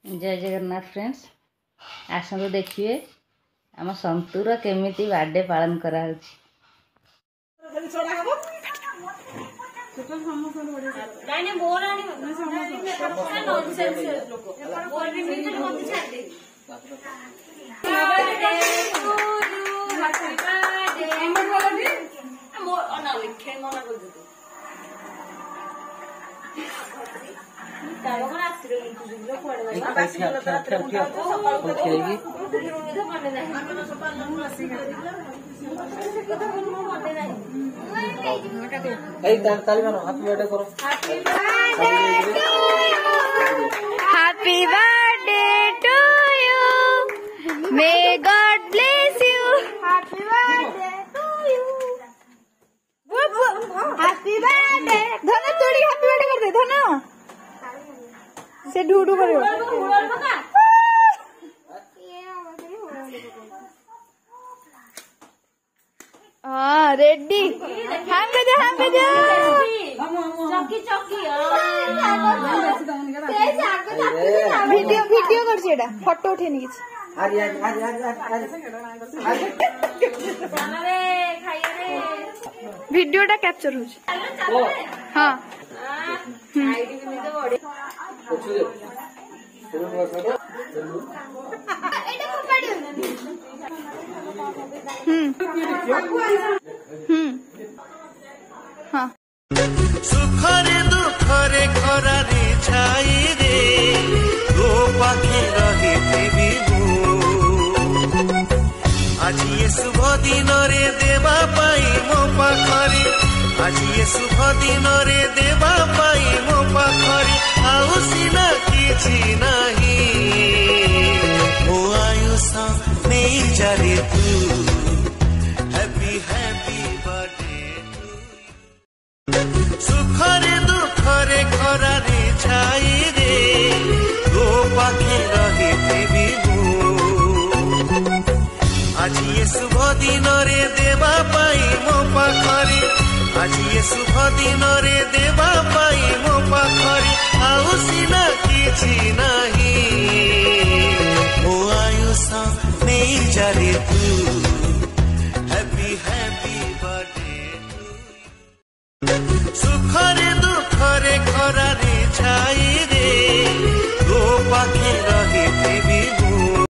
जय जगन्नाथ फ्रेंड्स आसतु देखिए आम संतूर केमिति बर्थडे पालन करा Happy birthday to you. May God bless you. Happy birthday to you. Happy birthday. धनो तोड़ी happy birthday कर दे धनो से ढूढू करियो हाँ रेडी हांग जा चौकी वीडियो वीडियो कर छेडा फोटो उठेनी किछ वीडियोटा कैप्चर हो हाँ हाँ सुखरे दुखरे खरारे छाई रे गो पाखे रही थी आज ये शुभ दिन रे देवा पाई मो पाखरे आज ये शुभ दिन रे देवा पाई मो पाखरे आउ सिना किछि नाही ओ आयुष नहीं जारे तू हैप्पी हैप्पी बर्थडे सुखरे दुखरे खरारे छाई रे गो पाखे रही थी आज ये शुभ दिन रे देवा पाई मो पाखरे आज ये शुभ दिन रे देवा पाई मो पाखरे आउ सिना किछि नाही ओ आयुष नहीं जारे तू